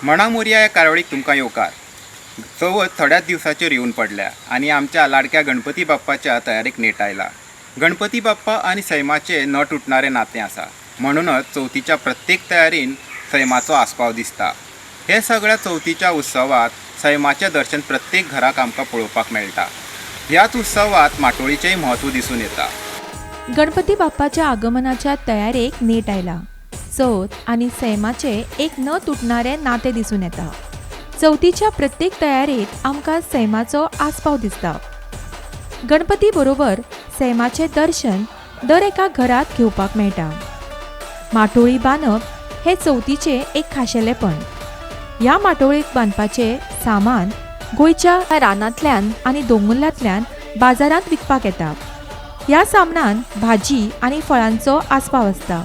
मणा मोरया ह्या कार्यावळीक तुमकां येवकार. चवथ थोड्याच दिवसाचेर येवन पडल्या आनी आमच्या लाडक्या गणपती बाप्पाच्या तयारेक नेट आयला. गणपती बाप्पा आनी सैमाचे न तुटणारे नातें आसा, म्हणूनच चवथीच्या प्रत्येक तयारीन सैमाचो आस्पाव दिसता. हे सगळ्या चवथीच्या उत्सवात सैमाचें दर्शन प्रत्येक घराक आमकां पळोवपाक मेळटा. ह्याच उत्सवात माटोळीचेंय म्हत्व दिसून येता. गणपती बाप्पाच्या आगमनाच्या तयारेक नेट आयला. चवथ आणि सैमाचे एक न तुटणारे नाते दिसून येता. चवथीच्या प्रत्येक तयारेत आमकां सैमाचो आस्पाव दिसता. गणपती बरोबर सैमाचे दर्शन दर एका घरात घेवपाक मेळटा. माटोळी बांदप हे चवथीचे एक खाशेलेपण. ह्या माटोळीक बांदपाचे सामान गोंयच्या रानांतल्यान आनी दोंगुल्ल्यांतल्यान बाजारांत विकपाक येता. ह्या सामनान भाजी आनी फळांचो आस्पाव आसता.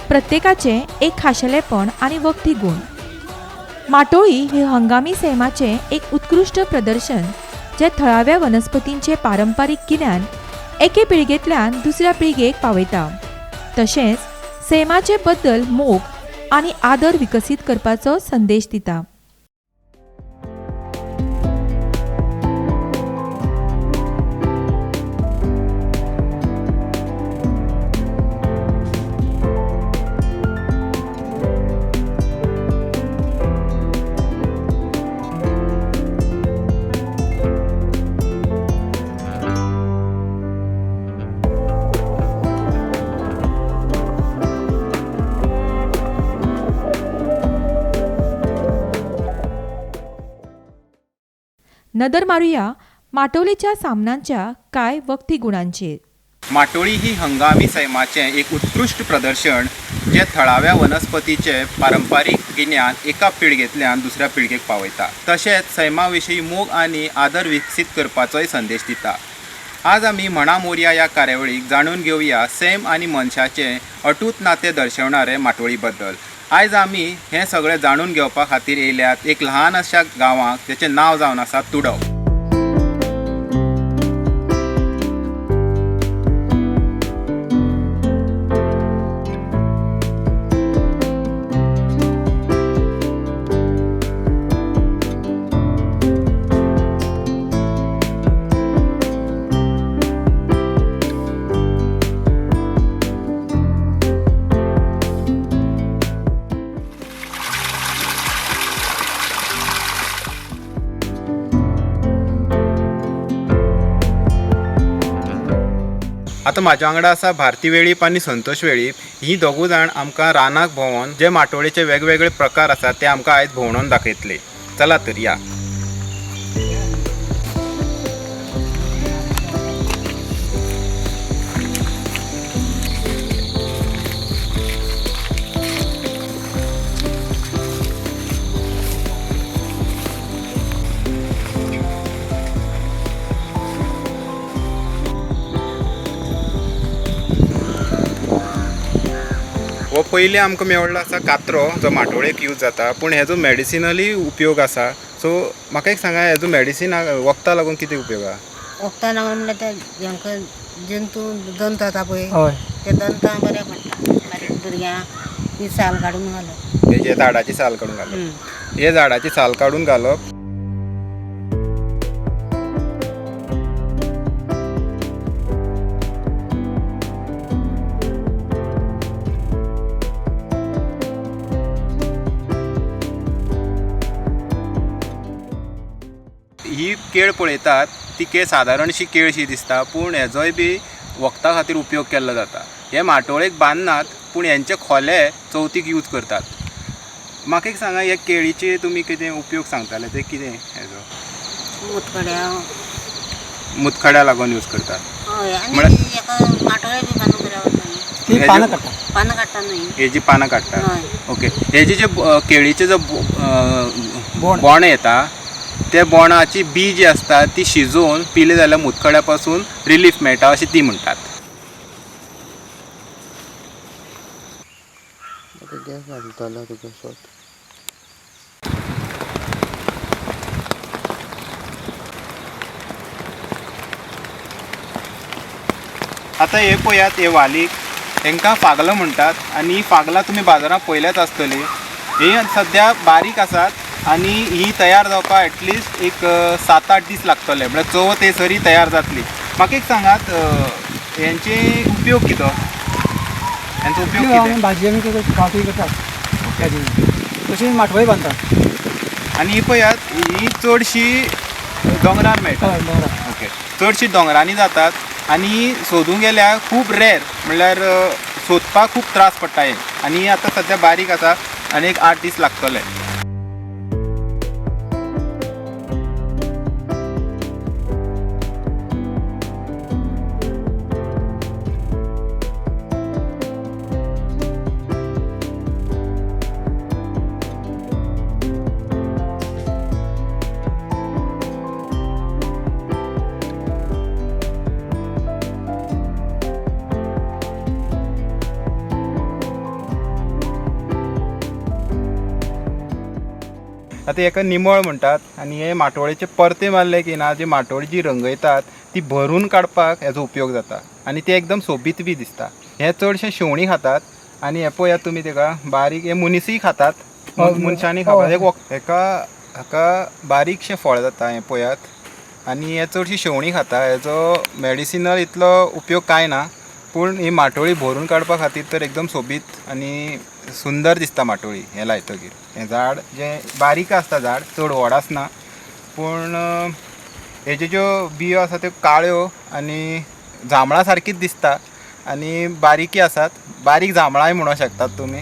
प्रत्येकाचे एक खाशेलेपण आनी वखदी गूण. माटोळी ही हंगामी सैमाचे एक उत्कृश्ट प्रदर्शन जे थळाव्या वनस्पतींचे पारंपारीक गिन्यान एके पिळगेंतल्यान दुसऱ्या पिळगेक पावयता. तशेंच सैमाचे बद्दल मोग आनी आदर विकसीत करपाचो संदेश दिता. नदर मारूया माटोळीच्या सामनांच्या कांय वखदी गुणांचेर. माटोळी ही हंगामी सैमाचें एक उत्कृश्ट प्रदर्शन जे थळाव्या वनस्पतीचे पारंपारीक गिन्यान एका पिळगेंतल्यान दुसऱ्या पिळगेक पावयता. तशेंच सैमा विशीं मोग आनी आदर विकसीत करपाचोय संदेश दिता. आज आमी मणा मोरया ह्या कार्यावळीक जाणून घेवया सैम आनी मनशाचें अटूट नातें दर्शवणारे माटोळी बद्दल. आयज आमी हें सगळें जाणून घेवपा खातीर येयल्यात एक ल्हान अशा गांवाक जेचें नांव जावन आसा तुडव. आतां म्हाज्या वांगडा आसा भारती वेळीप आनी संतोष वेळीप. ही दोगूय जाण आमकां रानाक भोंवोन जे माटोळेचे वेगवेगळे प्रकार आसात ते आमकां आयज भोंवडोन दाखयतले. चला तर या. हो पयलीं आमकां मेवळ्ळो आसा कात्रो जो माटोळेक यूज जाता, पूण हेजो मेडिसिनली उपयोग आसा. सो म्हाका एक सांगा, हेजो मेडिसीन वखदां लागून कितें उपयोग आसा? वखदां लागून म्हणल्यार ते हांकां जंतू दंत जाता पळय ते दंतां बरें पडटा. बारीक भुरग्यांक ही साल काडून घालप. हेजे झाडाची साल काडून घालप. हे झाडाची साल काडून घालप. ही केळ पळयतात ती केळ सादारणशी केळशी दिसता, पूण हेजोय बी वखदा खातीर उपयोग केल्लो जाता. हे माटोळेक बांदनात, पूण हेंचे खोले चवथीक यूज करतात. म्हाका एक सांगा, हे केळीचे तुमी कितें उपयोग सांगताले ते कितें हेजो? मुतखड्या लागून यूज करतात. हय, आनी हेका माटोळे बी बांदूंक बरें आवडटा. पानां काडटा न्हय, हेजी पानां काडटा. हय. ओके. हेजे जे केळीचे जो बोंड येता, ते बोंडाची बी जी आसता ती शिजोवन पिले जाल्यार मुतखड्या पासून रिलीफ मेळटा अशें ती म्हणटात. आता हे पळयात, हे वालीक हांकां फागलां म्हणटात आनी फागलां तुमी बाजारांत पळयल्याच आसतली. हे सध्या बारीक आसात आणि ही तयार जावपाक एटलिस्ट एक 7-8 दीस लागतले, म्हळ्यार चवथ हे सरी तयार जातली. म्हाका एक सांगात यांचे उपयोग कितें? यांचो उपयोग कितें? भाजी आमी गांवठी करतात तशी माटवळी बांदतात. आणि ही पळयात ही चडशी दोंगरार मेळटा. हय बरोबर. ओके, चडशी दोंगरांनी जातात आणि सोदूंक गेल्यार खूब रेर, म्हणल्यार सोदपाक खूब त्रास पडटा हे. आणि ही आतां सध्या बारीक आसा आनी एक 8 दीस लागतले. आता एका निमळ म्हणटात आणि हे माटोळेचे परते मारले की ना, जी माटोळी जी रंगयतात ती भरून काडपाक हेजो उपयोग जाता आणि ते एकदम सोबीत बी दिसता. हे चडशे शेवणी खातात आणि हे पळयात तुमी तेका बारीक हे मुनिसूय खातात, मनशांनी खातात. हेका बारीकशे फळ जाता हे पळयात आणि हे चडशी शेवणी खाता. हेजो मेडिसिनल इतलो उपयोग कांय ना, पूण ही माटोळी भरून काडपा खातीर तर एकदम सोबीत आणि सुंदर दिसता माटोळी हे लायतकीर. हें झाड जें बारीक आसता, झाड चड व्हड आसना, पूण हेज्यो ज्यो बियो आसा त्यो काळ्यो आनी जांबळा सारकीच दिसता आनी बारीकी आसात, बारीक जांबळाय म्हणूंक शकतात तुमी.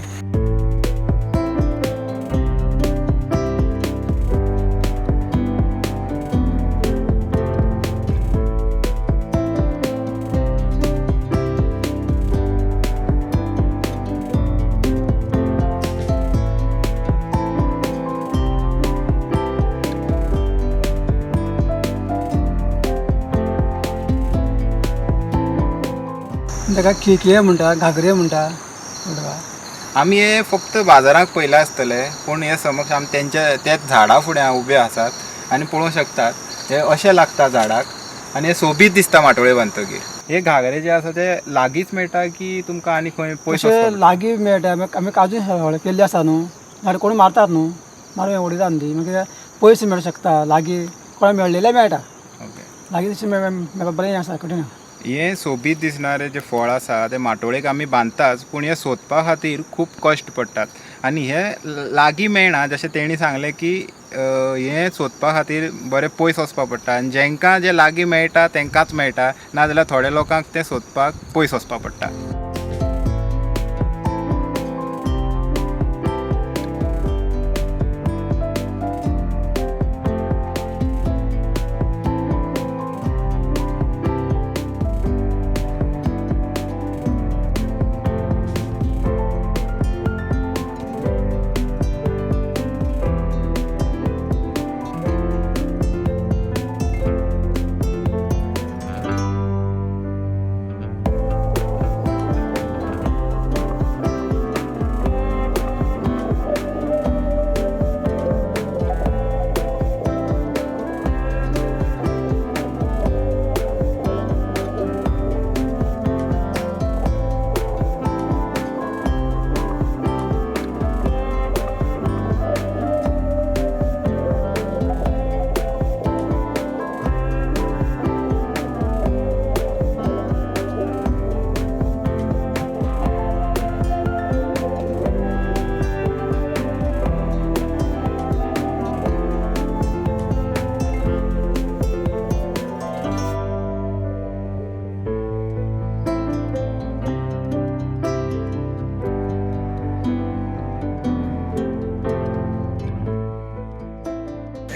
ताका केके म्हणटा, घागरे म्हणटा. आमी हे फक्त बाजारांत पयला आसतले, पूण हे समक्ष आमी त्याच झाडा फुडें उबे आसात आनी पळोवंक शकतात हे अशें लागता झाडाक आनी हे सोबीत दिसता माटोळे बांदतकीर. हे घागरे जे आसा ते लागींच मेळटा की तुमकां आनी खंय पयशे? लागीं मेळटा. आमी काजू केल्ले आसा न्हू, झाड कोण मारतात न्हू, मारून उडयतात न्ही, मागीर पयशे मेळूंक शकता. लागीं कोणाक मेळलेले मेळटा. लागीं तशें मेळपाक बरें आसा, कठीण. हे सोबीत दिसणारे जे फळ आसा ते माटोळेक आमी बांदताच, पूण हे सोदपा खातीर खूब कश्ट पडटात आनी हे लागीं मेळना. जशें तेणी सांगलें की हे सोदपा खातीर बरें पयस वचपा पडटा आनी जेंकां जे लागीं मेळटा तेंकांच मेळटा, नाजाल्यार थोड्या लोकांक तें सोदपाक पयस वचपा पडटा.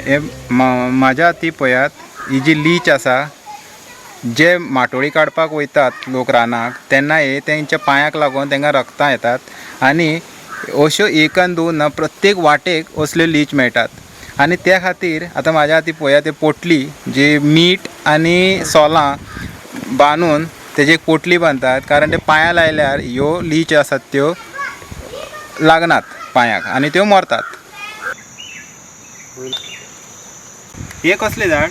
हे म्हाज्या हाती पळयात ही जी लीच आसा, जे माटोळी काडपाक वयतात लोक रानाक तेन्ना हे तेंच्या पांयाक लागून तांकां रगतां येतात आनी अश्यो एकान दोन ना प्रत्येक वाटेक असल्यो लीच मेळटात आनी त्या खातीर आतां म्हाज्या हाती पळयात ते पोटली जी मीठ आनी सोलां बांदून तेजी एक पोटली बांदतात, कारण ते पांयां लायल्यार ह्यो लीच आसात त्यो लागनात पांयाक आनी त्यो मरतात. हे कसले झाड?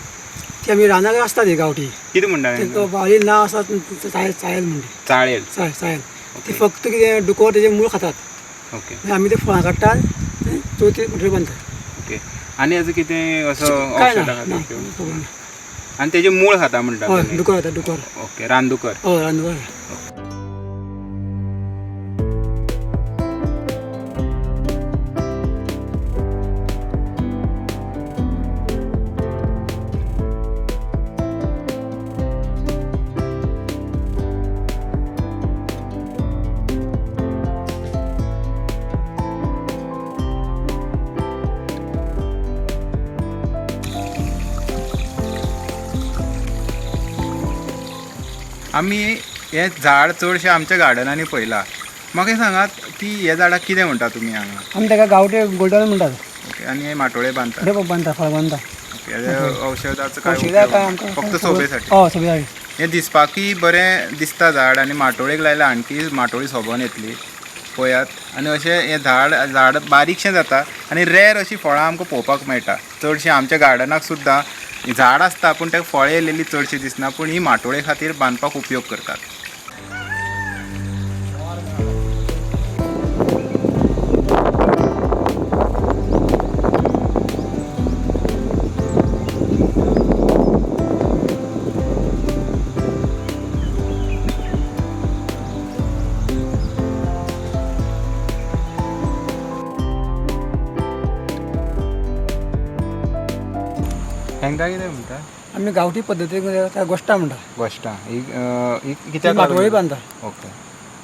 ती आमी रानाक आसता ती गांवठी. कितें म्हणटा? बारीक नांव आसा चाळेल म्हणटा. चाळेल. चाळेल. ती फक्त कितें डुकोर तेजे मूळ खातात. ओके. आमी ते फळां काडटात चवथी माटोळी बांदता ओके आनी हेजो कितें असो काय औषध ना आहा ना, त्यो? खबर ना. आनी तेजे मूळ खाता म्हणटा हय तुमी? दुकर येता दुकर ओके रानदुकर. हय रांदूकर आमी हे झाड चडशें आमच्या गार्डनांनी पयलां. म्हाका सांगात की हे झाडाक कितें म्हणटा तुमी हांगा? आमी ताका गांवठी गोल्डन म्हणटात ओके आनी हे माटोळे बांदतात. ते बांदता फळ बांदता ओके हेजे औषधाचो काय औषधां उपयोग? काय आमकां फक्त सोबेसाठी. हय सोबेसाठी हें दिसपाकूय बरें दिसता झाड आनी माटोळेक लायल्यार आणकी माटोळी सोबोन येतली पळयात. आनी अशें हें झाड बारीकशें जाता आनी रेर अशीं फळां आमकां पळोवपाक मेळटा. चडशीं आमच्या गार्डनाक सुद्दां झाड आसता पूण ताका फळां येयलेलीं चडशीं दिसना पूण ही माटोळे खातीर बांदपाक उपयोग करतात. हांकां कितें म्हणटा? आमी गांवठी पद्दतीन ताका गोश्टा म्हणटा गोश्टां ही ती कित्याक माटोळी बांदता ओके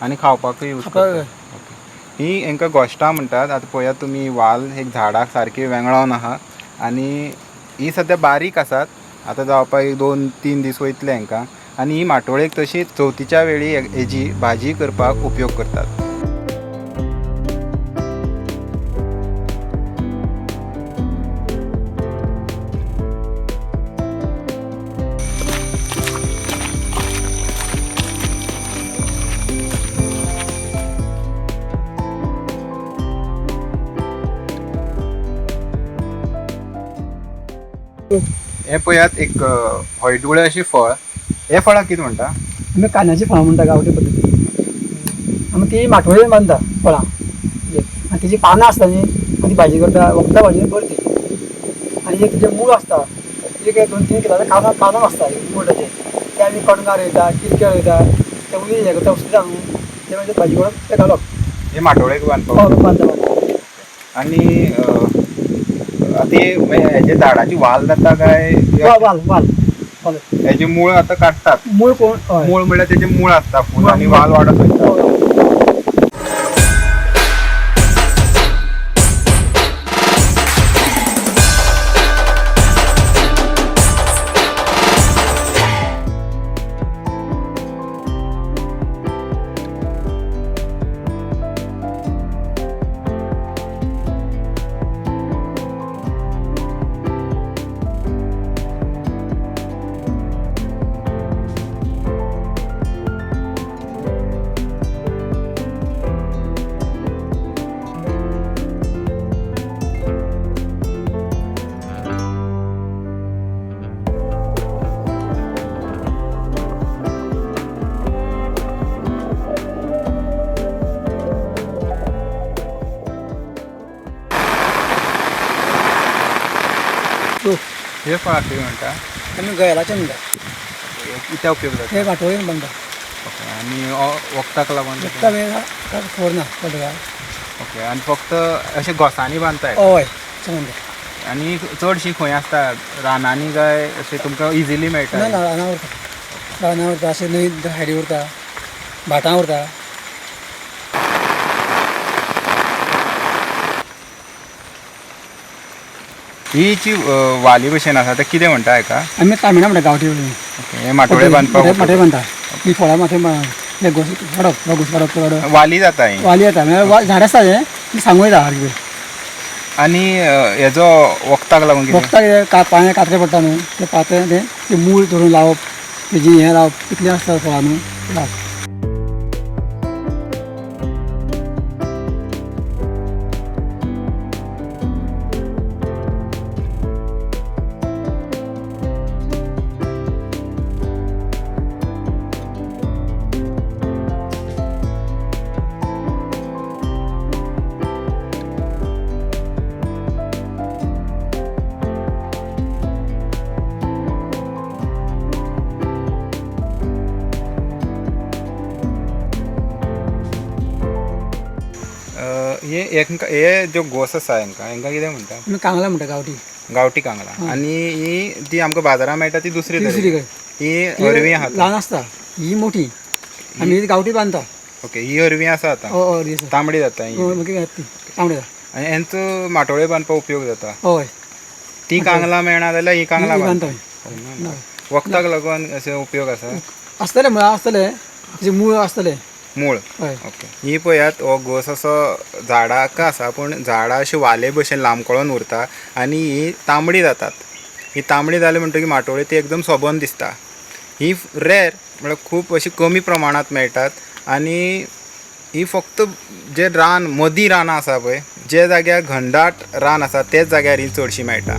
आनी खावपाकूय यूज खावपाक करतात. ओके ही हांकां गोश्टां म्हणटात. आतां पळयात तुमी वाल एक झाडाक सारके वेंगळोन आहा आनी ही सद्या बारीक आसात. आतां जावपाक 2-3 दीस वयतले हांकां आनी ही माटोळेक तशी चवथीच्या वेळी हेजी भाजी करपाक उपयोग करतात. हे पळयात एक हळडुळे अशी फळ. हे फळाक कितें म्हणटा? आमी कांद्याची फळां म्हणटा गांवठी पद्दतीन आमी ती माटोळेन बांदता फळां आनी तेजी पानां आसता न्ही ती भाजी करता वखदां भाजी बरी ती आनी एक तेजे मूळ आसता एक 2-3 किलाचे कांदो आसता मूळ ताचे ते आमी कणगां रोयता कितक्यो रोयता ते उली हें करता उस्तिता न्हू ते मागीर भाजी करून ते घालप हे माटोळेक बांदपाक. बांदता बांदता आनी ती हेजे झाडाची वाल जाता काय वाल वाल वाल हेजी मूळ आतां काडटात? मूळ कोण हय मूळ म्हणल्यार तेजे मूळ आसता फूल आनी वाल वाडत वयता. हे फळ कितें म्हणटा? आमी गयलाचें म्हणटा कित्याक उपयोग जाता? ते माटोळेन बांदता ओके आनी वखदाक लागून वखदां बी खबर ना पडटा ओके आनी फक्त अशें घोसांनी बांदताय? हय अशें म्हणटा आनी चडशीं खंय आसता रानांनी काय अशें तुमकां इजिली ना मेळटा? ना रानां उरता रानां उरता अशें न्हंय सायडी उरता भाटां उरता ही जी वाली भशेन आसा ते कितें म्हणटा हेका? आमी तामिळा म्हणटा गांवठी ओके हे माटोळे बांदपाक माटोळे बांदता ही फळां माथी हे घोस वाडप घोस वाडप वाडप वाली जाता ही. वाली येता म्हणजे झाड आसता तें ती सांगू येता सारकी आनी हेजो वखदाक लागून कितें? वखदाक पांय कातरे पडटा न्हू ते पातळ ते मूळ धरून लावप तेजी हें लावप कितलें आसता फळां न्हू लावप हे ज्यो घोस आसा हांकां कितें म्हणटा आमी कांगला म्हणटा गांवठी गांवठी कांगळां आणि ही ती आमकां बाजारांत मेळटा ती दुसरी दुसरी तरेची. काय ही हरवीं आहा ल्हान आसता ही मोठी आमी ही गांवठी बांदता ओके ही हरवीं आसा आतां हय दिसा तांबडी जाता ही तांबडे आनी हेंचो माटोळे बांदपाक उपयोग जाता हय ती कांगलां मेळना जाल्यार ही कांगलां बांदता बांदता वखदाक लागून अशे उपयोग आसा आसतले म्हळ्यार आसतले तेजे मूळ आसतले मूळ हय ओके ही पळयात हो घोस असो झाडाक आसा पूण झाडां अशी वाले भशेन लांबकळोन उरता आनी ही तांबडी जातात ही तांबडी जाली म्हणटकीर माटोळी ती एकदम सोबन दिसता ही रेर म्हळ्यार खूब अशी कमी प्रमाणांत मेळटात आनी ही फक्त जे रान मदीं रानां आसा पळय जे जाग्यार घनदाट रान आसा तेच जाग्यार ही चडशी मेळटा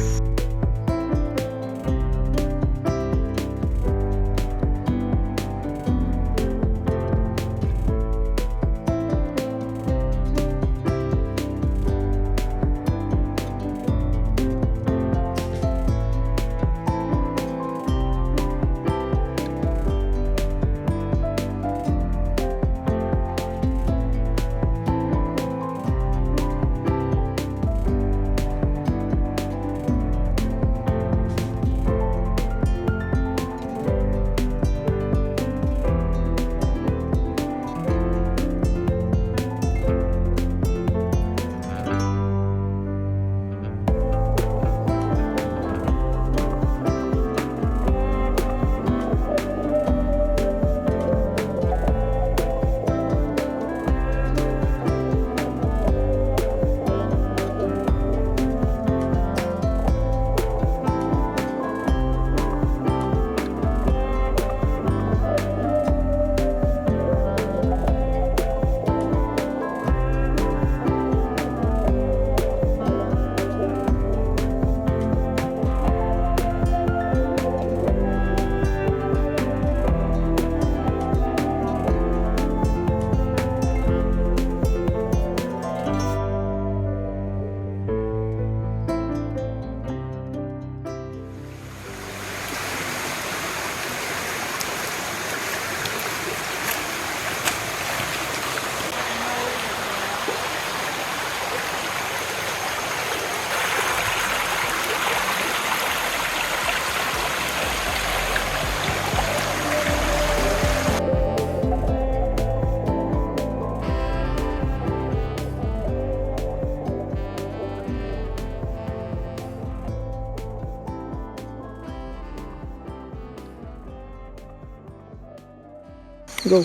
गो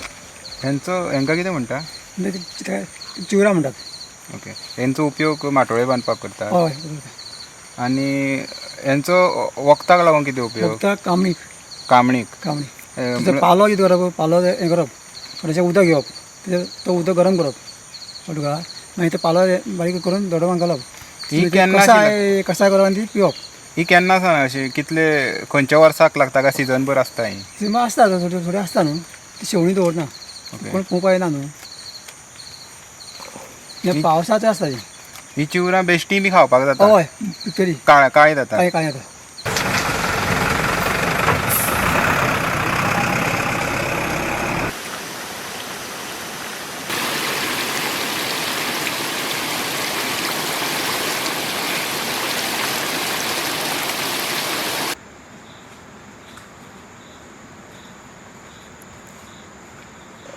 हेंकां कितें म्हणटा चिवरा म्हणटात ओके हेंचो उपयोग माटोळे बांदपाक करतात हय आनी हेंचो वखदाक लागून कितें उपयोग फक्त कामणीक कामणीक कामणी पालो कितें करप पालो हें करप थोडेशें उदक घेवप तो उदक गरम करप उदका मागीर ते पालो बारीक करून दोडोवान घालप ही केन्ना कसाय करप आनी ती पिवप ही केन्ना सावन अशी कितले खंयच्या वर्साक लागता काय सिजनभर आसता ही सिमा आसता थोडी थोडी आसता न्हू ती शेवणी दवरना कोण पळोवपा येना न्हू हे पावसाचें आसता ही चिवरां बेश्टी बी खावपाक जाता हय पिकरी काळी जाता काळी जाता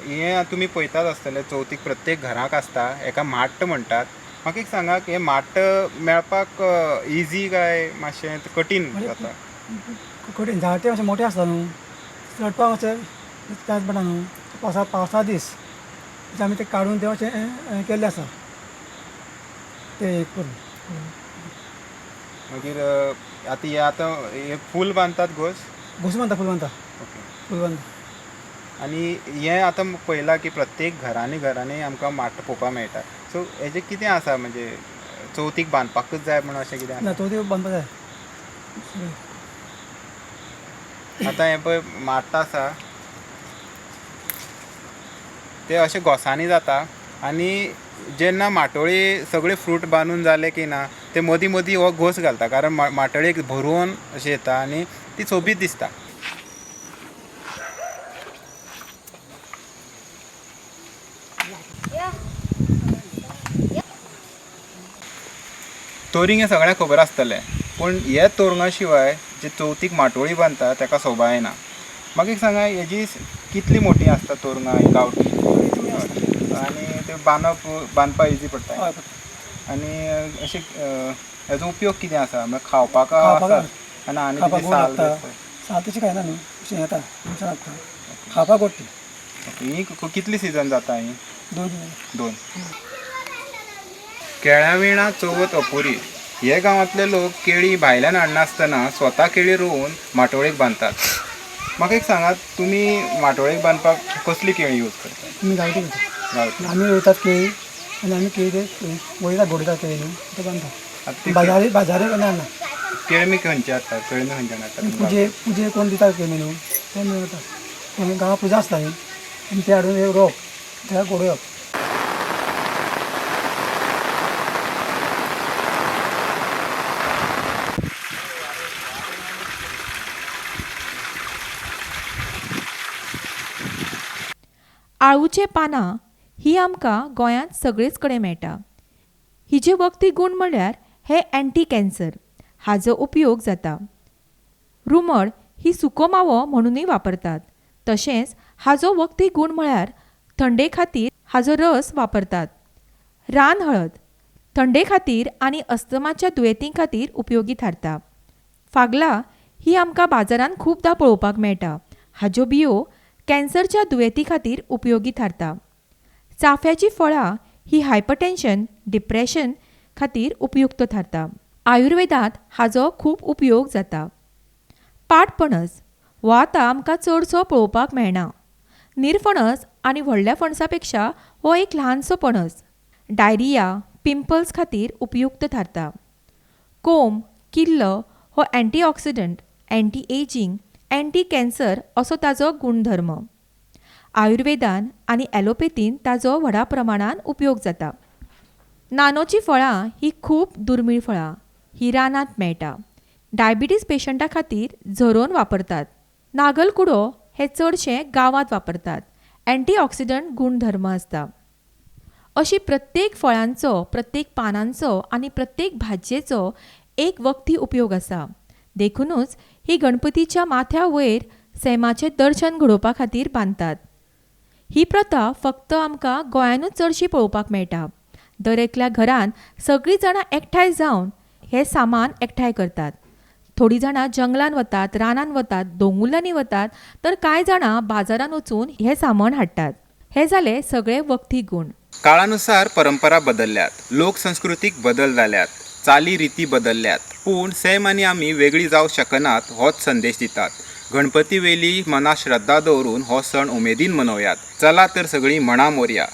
हें तुमी पळयतात आसतले चवथीक प्रत्येक घराक आसता हेका माट्ट म्हणटात म्हाका एक सांगात हे माट्ट मेळपाक इजी काय मातशें कठीण जाता कठीण झाड ते अशें मोठे आसता न्हू चडपाक अशें त्रास पडटा न्हू पावसा दीस आमी ते काडून ते अशें केल्ले आसा ते करून मागीर आतां हे फूल बांदतात घोस घोस बांदता फूल बांदता ओके फूल बांदता आनी हें आतां पळयलां की प्रत्येक घरांनी आमकां माट्ट पळोवपाक मेळटा सो हेजें कितें आसा म्हणजे चवथीक बांदपाकूच जाय म्हणून अशें कितें ना तो बांदपाक जाय आतां हें पळय माट्ट आसा ते अशे घोसांनी जाता आनी जेन्ना माटोळी सगळे फ्रूट बांदून जाले की ना ते मदीं मदीं हो घोस घालता कारण माटोळेक भरवून अशें येता आनी ती सोबीत दिसता तोरींग हें सगळ्यांक खबर आसतलें, पूण हे तोरंगा शिवाय जे चवथीक माटोळी बांदता ताका सोबा येना. म्हाका एक सांगा, हेजी कितली मोठी आसता तोरंगां ही गांवठी, आनी ते बांदपाक इजी पडटा. आनी अशें हेजो उपयोग कितें आसा? म्हणजे खावपाक आसा आनी तेजी साल साल तशी खायना न्हू, अशें येता आमच्या लागता खावपाक गोडटी. ही कितली सिजन जाता ही? 2. केळ्या विणा चवथ अपुरी. हे गांवांतले लोक केळी भायल्यान हाडनासतना स्वता केळी रोवन माटोळेक बांदतात. म्हाका एक सांगात, तुमी माटोळेक बांदपाक कसली केळी यूज करतात? आमी गांवठी करता. गांवठी. आमी रोयतात केळी आनी आमी केळी ते वयता गोडयतात केळी न्हू, ते बांदता. बाजारी कोणी हाडना. केळमी खंयचे हाडटात? केळमी खंयच्यान हाडटात? पुजे कोण दितात केळमी न्हू, ते मेळटा. गांवां पुजा आसता न्ही, आनी ते हाडून रोवप, ते गोडोवप. आळूचे पानां ही आमकां गोंयांत सगळेच कडेन मेळटा. हिचे वखदी गूण म्हणल्यार हे एंटी कॅन्सर हाचो उपयोग जाता. रुमड ही सुको मावो म्हणूनय वापरतात. तशेंच हाचो वखदी गूण म्हळ्यार थंडे खातीर हाचो रस वापरतात. रान हळद थंडे खातीर आनी अस्थमाच्या दुयेंतीं खातीर उपयोगी थारता. फागला ही आमकां बाजारांत खुबदां पळोवपाक मेळटा. हाच्यो बियो कॅन्सरच्या दुयेंती खातीर उपयोगी थारता. चाफ्याची फळां ही हायपरटेन्शन, डिप्रेशन खातीर उपयुक्त थारता. आयुर्वेदांत हाचो खूब उपयोग जाता. पाटपणस हो आतां आमकां चडसो पळोवपाक मेळना. निरफणस आनी व्हडल्या फणसा पेक्षा हो एक ल्हानसो पणस. डायरिया, पिंपल्स खातीर उपयुक्त थारता. कोंब, किल्ल हो antioxidant, anti ageing, anti cancer असो ताचो गुणधर्म. आयुर्वेदान आनी ॲलोपॅथीन ताचो व्हडा प्रमाणान उपयोग जाता. नानोची फळां ही खूब दुर्मीळ फळां. ही रानांत मेळटा. डायबिटीज पेशंटा खातीर झरोवन वापरतात. नागलकुडो हे चडशे गांवांत वापरतात. एंटीऑक्सिडंट गुणधर्म आसता. अशी प्रत्येक फळांचो, प्रत्येक पानांचो आनी प्रत्येक भाजयेचो एक वखदी उपयोग आसा. देखूनच ही गणपतीच्या माथ्या वयर सैमाचें दर्शन घडोवपा खातीर बांदतात. ही प्रथा फक्त आमकां गोंयानूच चडशी पळोवपाक मेळटा. दर एकल्या घरान सगळीं जाणां एकठांय जावन हें सामान एकठांय करतात. थोडीं जाणां जंगलान वतात, रानान वतात, दोंगुल्ल्यांनी वतात, तर कांय जाणां बाजारान वचून हें सामान हाडटात. हे जाले सगळे वखदी गूण. काळानुसार परंपरा बदलल्यात, लोकसंस्कृतीक बदल जाल्यात, चाली रिती बदलल्यात, पूण सैम आनी आमी वेगळी जावंक शकनात होच संदेश दितात. गणपती वेली मनात श्रद्धा दवरून हो सण उमेदीन मनोवयात. चला तर सगळीं म्हणा मोरया.